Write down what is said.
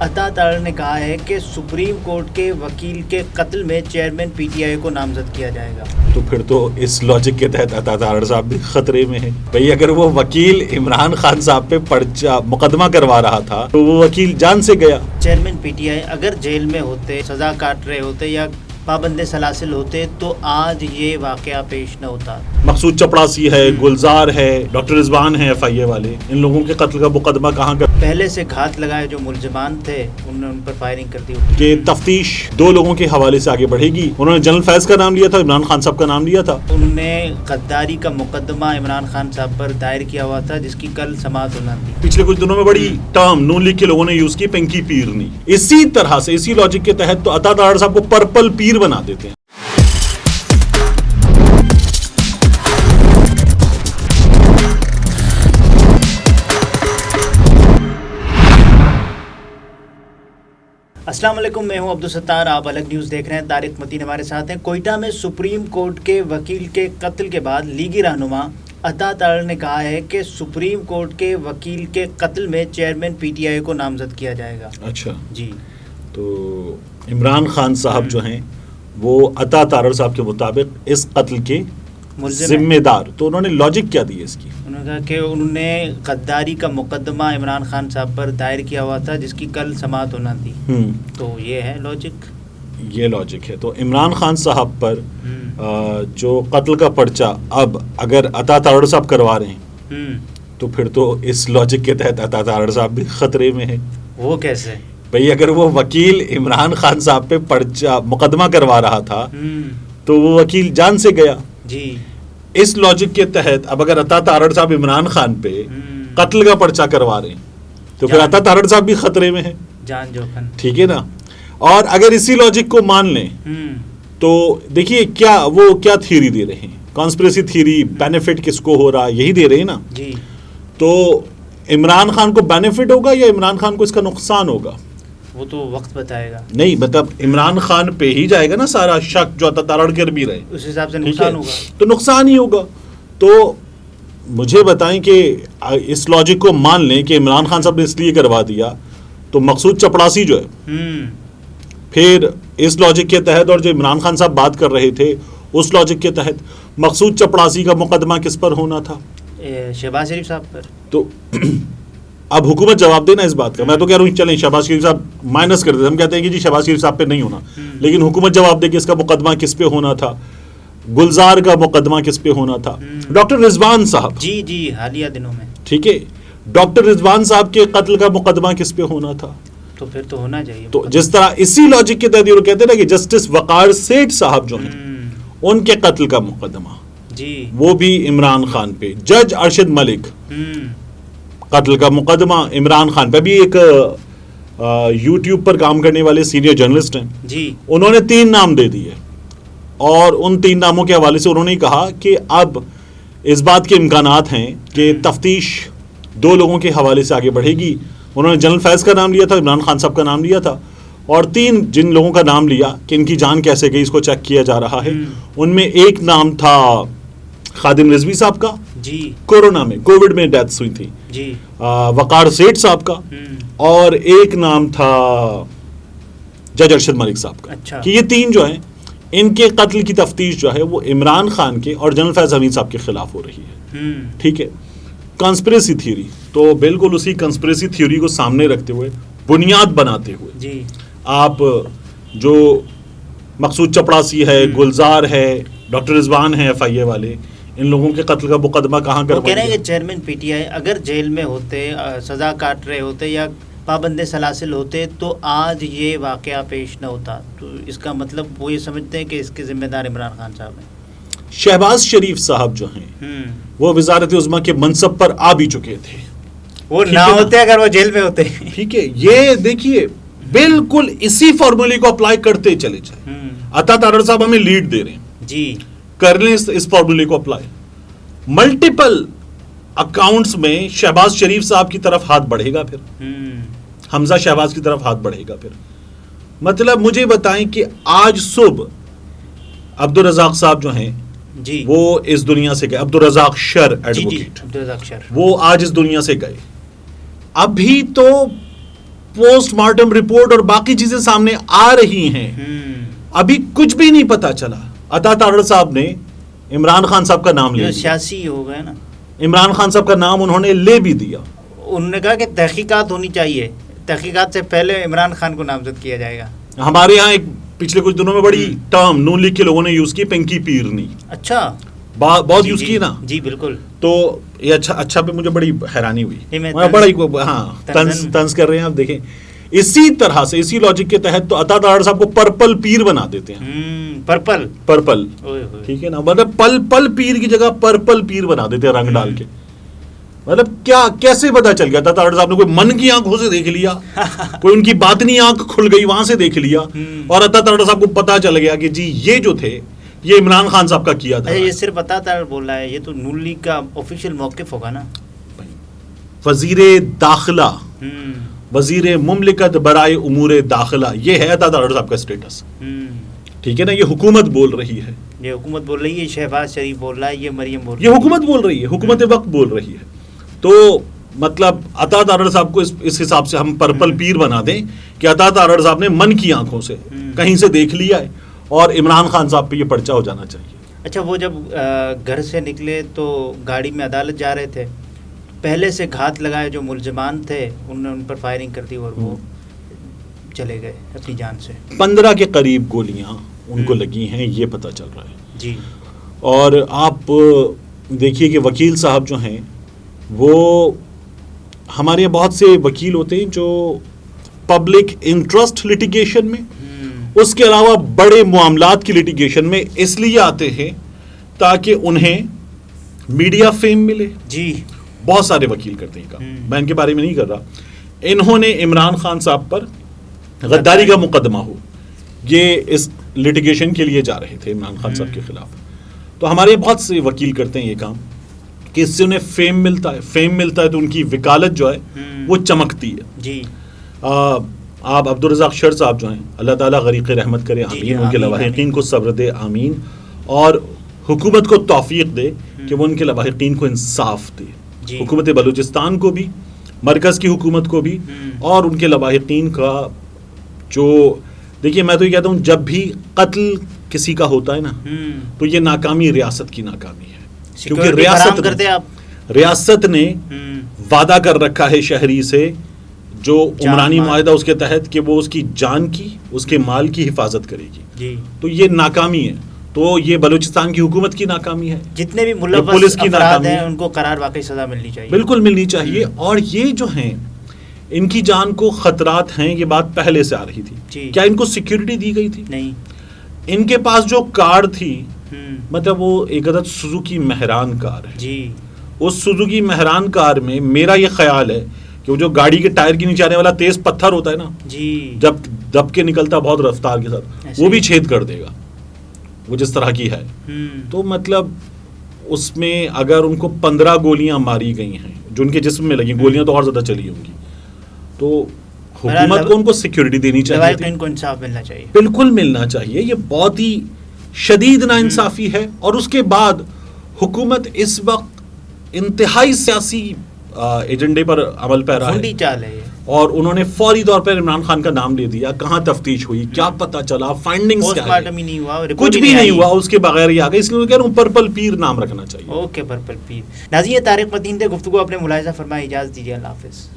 عطا تارڑ نے کہا ہے کہ سپریم کورٹ کے وکیل کے قتل میں چیئرمین پی ٹی آئی کو نامزد کیا جائے گا. تو پھر تو اس لاجک کے تحت عطا تارڑ صاحب بھی خطرے میں ہیں. بھئی اگر وہ وکیل عمران خان صاحب پہ پرچہ مقدمہ کروا رہا تھا تو وہ وکیل جان سے گیا. چیئرمین پی ٹی آئی اگر جیل میں ہوتے، سزا کاٹ رہے ہوتے یا پابند سلاسل ہوتے تو آج یہ واقعہ پیش نہ ہوتا. مقصود چپڑاسی ہے، گلزار ہے، ڈاکٹر رضوان ہے، ایف آئی اے والے، ان لوگوں کے قتل کا مقدمہ کہاں کر پہلے سے گھات لگائے جو ملزمان تھے انہوں نے ان پر فائرنگ کر دی. کہ تفتیش دو لوگوں کے حوالے سے آگے بڑھے گی. انہوں نے جنرل فیض کا نام لیا تھا، عمران خان صاحب کا نام لیا تھا. انہوں نے غداری کا مقدمہ عمران خان صاحب پر دائر کیا ہوا تھا جس کی کل سماعت ہونا تھی. پچھلے کچھ دنوں میں بڑی ٹرم نون لیگ کے لوگوں نے یوز کی، پنکی پیرنی. اسی طرح سے اسی لاجک کے تحت تو عطا تارڑ صاحب کو پرپل پیر بنا دیتے ہیں. السلام علیکم، میں ہوں عبدالستار، آپ الگ نیوز دیکھ رہے ہیں. طارق متین ہمارے ساتھ ہیں. کوئٹہ میں سپریم کورٹ کے وکیل کے قتل کے بعد لیگی رہنما عطا تارڑ نے کہا ہے کہ سپریم کورٹ کے وکیل کے قتل میں چیئرمین پی ٹی آئی کو نامزد کیا جائے گا. اچھا جی، تو عمران خان صاحب جو ہیں وہ عطا تارڑ صاحب کے مطابق اس قتل کے ذمہ دار. تو انہوں نے لاجک کیا دی اس کی؟ انہوں نے کہا کہ انہوں نے غداری کا مقدمہ عمران خان صاحب پر دائر کیا ہوا تھا جس کی کل سماعت ہونا تھی. تو یہ ہے لاجک. یہ لاجک ہے. تو عمران خان صاحب پر جو قتل کا پرچہ اب اگر عطا تارڑ صاحب کروا رہے ہیں تو پھر تو اس لاجک کے تحت عطا تارڑ صاحب بھی خطرے میں ہیں. وہ کیسے؟ بھئی اگر وہ وکیل عمران خان صاحب پہ پرچہ مقدمہ کروا رہا تھا تو وہ وکیل جان سے گیا. جی، اس لاجک کے تحت اب اگر عطا تارڑ صاحب عمران خان پہ قتل کا پرچہ کروا رہے ہیں تو پھر عطا تارڑ صاحب بھی خطرے میں ہیں. جان جوخن. ٹھیک ہے نا. اور اگر اسی لاجک کو مان لیں تو دیکھیے کیا تھیوری دے رہے ہیں، کانسپریسی تھیوری. بینیفٹ کس کو ہو رہا یہی دے رہے ہیں نا. جی، تو عمران خان کو بینیفٹ ہوگا یا عمران خان کو اس کا نقصان ہوگا؟ وہ تو وقت بتائے گا. نہیں مطلب عمران خان پہ ہی جائے گا نا سارا شک جو عطا تارڑ کر بھی رہے، اس حساب سے نقصان ہوگا. تو نقصان ہی ہوگا. تو مجھے بتائیں کہ اس لاجک کو مان لیں کہ عمران خان صاحب نے اس لیے کروا دیا تو مقصود چپڑاسی جو ہے پھر اس لاجک کے تحت، اور جو عمران خان صاحب بات کر رہے تھے اس لاجک کے تحت مقصود چپڑاسی کا مقدمہ کس پر ہونا تھا؟ شہباز شریف صاحب پر. تو اب حکومت جواب دینا اس بات کا. میں تو کہہ رہا ہوں چلیں شہباز شریف صاحب مائنس کر دیتے، ہم کہتے ہیں کہ جی شہباز شریف صاحب پہ نہیں ہونا، لیکن حکومت جواب دے کہ اس کا مقدمہ کس پہ ہونا تھا. گلزار کا مقدمہ کس پہ ہونا تھا؟ ڈاکٹر رضوان صاحب. جی حالیہ دنوں میں. ٹھیک ہے، ڈاکٹر رضوان صاحب کے قتل کا مقدمہ کس پہ ہونا تھا؟ تو پھر تو ہونا چاہیے. تو جس طرح اسی لاجک کے تحت وہ کہتے ہیں نا کہ جسٹس وقار سیٹھ صاحب جو ہیں ان کے قتل کا مقدمہ جی وہ بھی عمران خان پہ. جج ارشد ملک قتل کا مقدمہ عمران خان پہ. ابھی ایک یوٹیوب پر کام کرنے والے سینئر جرنلسٹ ہیں جی، انہوں نے 3 نام دے دیے اور ان 3 ناموں کے حوالے سے انہوں نے کہا کہ اب اس بات کے امکانات ہیں کہ تفتیش 2 لوگوں کے حوالے سے آگے بڑھے گی. انہوں نے جنرل فیض کا نام لیا تھا، عمران خان صاحب کا نام لیا تھا، اور 3 جن لوگوں کا نام لیا کہ ان کی جان کیسے گئی اس کو چیک کیا جا رہا ہے. ان میں ایک نام تھا خادم رضوی صاحب کا، جی کورونا میں کووڈ میں ڈیتھس ہوئی تھی، جی، وقار سیٹھ صاحب کا، اور ایک نام تھا جج ارشد ملک صاحب کا. اچھا. کہ یہ 3 جو ہیں ان کے قتل کی تفتیش جو ہے وہ عمران خان کے اور جنرل فیض حمید صاحب کے خلاف ہو رہی ہے. ٹھیک ہے. کانسپریسی تھیوری تو بالکل اسی کانسپریسی تھیوری کو سامنے رکھتے ہوئے، بنیاد بناتے ہوئے جی آپ جو مقصود چپڑاسی ہے، گلزار ہے، ڈاکٹر رضوان ہے ایف آئی اے والے، ان لوگوں کے قتل کا مقدمہ کہاں کر کہہ رہے ہیں کہ چیئرمین پی ٹی آئی اگر جیل میں ہوتے، سزا کاٹ رہے ہوتے یا پابند سلاسل ہوتے تو آج یہ واقعہ پیش نہ ہوتا. تو اس کا مطلب وہ یہ سمجھتے ہیں کہ اس کے ذمہ دار عمران خان صاحب ہیں. شہباز شریف صاحب جو ہیں وہ وزارت عظمیٰ کے منصب پر آ بھی چکے تھے. وہ نہ ہوتے اگر وہ جیل میں ہوتے. ٹھیک ہے. یہ دیکھیے بالکل اسی فارمولے کو اپلائی کرتے چلے جائیں. عطا تارڑ صاحب ہمیں لیڈ دے رہے ہیں جی، کر لیں اس فارمولے کو اپلائی. ملٹیپل اکاؤنٹس میں شہباز شریف صاحب کی طرف ہاتھ بڑھے گا، پھر حمزہ شہباز کی طرف ہاتھ بڑھے گا. پھر مطلب مجھے بتائیں کہ آج صبح عبدالرزاق صاحب جو ہیں جی وہ اس دنیا سے گئے. عبدالرزاق شر ایڈوکیٹ، عبدالرزاق شر، وہ آج اس دنیا سے گئے. ابھی تو پوسٹ مارٹم رپورٹ اور باقی چیزیں سامنے آ رہی ہیں. ابھی کچھ بھی نہیں پتا چلا. عطا تارڑ صاحب نے عمران خان صاحب کا نام لے لیا. سیاسی ہو گئے نا, عمران خان صاحب کا نام انہوں نے لے بھی دیا. انہوں نے کہا کہ تحقیقات ہونی چاہیے, تحقیقات سے پہلے عمران خان کو نامزد کیا جائے گا. ہمارے یہاں ایک پچھلے کچھ دنوں میں بڑی ٹرم نون لیگ کے لوگوں نے یوز کی, پنکی پیرنی. اچھا, بہت یوز کی نا. جی بالکل. تو یہ اچھا پہ مجھے بڑی حیرانی ہوئی, بڑا طنز کر رہے ہیں آپ. دیکھیں اسی طرح سے, اسی لاجک کے تحت تو عطا تارڑ صاحب کو پرپل پیر بنا دیتے ہیں. پرپل ٹھیک ہے نا, مطلب پل پیر کی جگہ پرپل پیر بنا دیتے ہیں رنگ ڈال کے. مطلب کیا, کیسے پتا چل گیا؟ عطا تارڑ صاحب نے کوئی من کی آنکھوں سے دیکھ لیا, کوئی ان کی باطنی آنکھ کھل گئی وہاں سے دیکھ لیا, اور عطا تارڑ صاحب کو پتا چل گیا کہ جی یہ جو تھے یہ عمران خان صاحب کا کیا تھا. یہ صرف عطا تارڑ بول رہا ہے, یہ تو نون لیگ کا آفیشیل موقف ہوگا نا. وزیر داخلہ, وزیر مملکت برائے امور داخلہ, یہ ہے عطا تارڑ صاحب کا اسٹیٹس. ٹھیک ہے نا, یہ حکومت بول رہی ہے, یہ حکومت بول رہی ہے, شہباز شریف بول رہا ہے, یہ مریم بول رہی ہے, یہ حکومت بول رہی ہے, حکومت وقت بول رہی ہے. تو مطلب عطا تارڑ صاحب کو اس حساب سے ہم پرپل پیر بنا دیں کہ عطا تارڑ صاحب نے من کی آنکھوں سے کہیں سے دیکھ لیا ہے, اور عمران خان صاحب پہ یہ پرچہ ہو جانا چاہیے. اچھا, وہ جب گھر سے نکلے تو گاڑی میں عدالت جا رہے تھے, پہلے سے گھات لگائے جو ملزمان تھے انہوں نے ان پر فائرنگ کر دی اور وہ چلے گئے اپنی جان سے. 15 کے قریب گولیاں ان کو لگی ہیں, یہ پتہ چل رہا ہے. جی, اور آپ دیکھیے کہ وکیل صاحب جو ہیں وہ, ہمارے یہاں بہت سے وکیل ہوتے ہیں جو پبلک انٹرسٹ لٹیگیشن میں, اس کے علاوہ بڑے معاملات کی لٹیگیشن میں اس لیے آتے ہیں تاکہ انہیں میڈیا فیم ملے. جی, بہت سارے وکیل کرتے ہیں کام, میں ان کے بارے میں نہیں کر رہا. انہوں نے عمران خان صاحب پر غداری کا مقدمہ ہو, یہ اس لٹیگیشن کے لیے جا رہے تھے عمران خان صاحب کے خلاف. تو ہمارے بہت سے وکیل کرتے ہیں یہ کام کہ اس سے انہیں فیم ملتا ہے, فیم ملتا ہے تو ان کی وکالت جو ہے وہ چمکتی ہے. جی, آپ عبدالرزاق شر صاحب جو ہیں, اللہ تعالیٰ غریق رحمت کرے, آمین, ان کے لواحقین کو صبر دے, آمین, اور حکومت کو توفیق دے کہ وہ ان کے لواحقین کو انصاف دے. حکومت بلوچستان کو بھی, مرکز کی حکومت کو بھی, اور ان کے لواحقین کا جو, دیکھیے میں تو یہ کہتا ہوں جب بھی قتل کسی کا ہوتا ہے نا تو یہ ناکامی ریاست کی ناکامی ہے, کیونکہ ریاست نے وعدہ کر رکھا ہے شہری سے جو عمرانی معاہدہ اس کے تحت کہ وہ اس کی جان کی, اس کے مال کی حفاظت کرے گی. تو یہ ناکامی ہے, تو یہ بلوچستان کی حکومت کی ناکامی ہے, جتنے بھی ملوث افراد ہیں ان کو قرار واقعی سزا ملنی چاہیے, بالکل ملنی چاہیے. اور یہ جو ہیں ان کی جان کو خطرات ہیں, یہ بات پہلے سے آ رہی تھی. کیا ان کو سیکیورٹی دی گئی تھی؟ نہیں. ان کے پاس جو کار تھی, مطلب وہ ایک عدد سوزوکی مہران کار ہے. جی, اس سوزوکی مہران کار میں میرا یہ خیال ہے کہ وہ جو گاڑی کے ٹائر کے نیچے آنے والا تیز پتھر ہوتا ہے نا, جی, جب دب کے نکلتا بہت رفتار کے ساتھ, وہ بھی چھید کر دے گا, وہ جس طرح کی ہے. تو مطلب اس میں اگر ان کو 15 گولیاں ماری گئی ہیں جو ان کے جسم میں لگی, گولیاں تو اور زیادہ چلی ہوں گی, تو حکومت کو ان کو سیکیورٹی دینی چاہیے, ان کو انصاف ملنا چاہیے, بالکل ملنا چاہیے. یہ بہت ہی شدید ناانصافی ہے. اور اس کے بعد حکومت اس وقت انتہائی سیاسی ایجنڈے پر عمل پیرا ہے, اور انہوں نے فوری طور پر عمران خان کا نام لے دیا. کہاں تفتیش ہوئی, کیا پتا چلا, فائنڈنگز کیا ہے, کچھ بھی نہیں ہوا, اس کے بغیر ہی آ گئے. اس لیے میں کہہ رہا ہوں پرپل پیر نام رکھنا چاہیے. اوکے, پرپل پیر. ناظرین, طارق متین تھے, گفتگو اپنے ملاحظہ فرمائے, اجازت دیجیے, اللہ حافظ.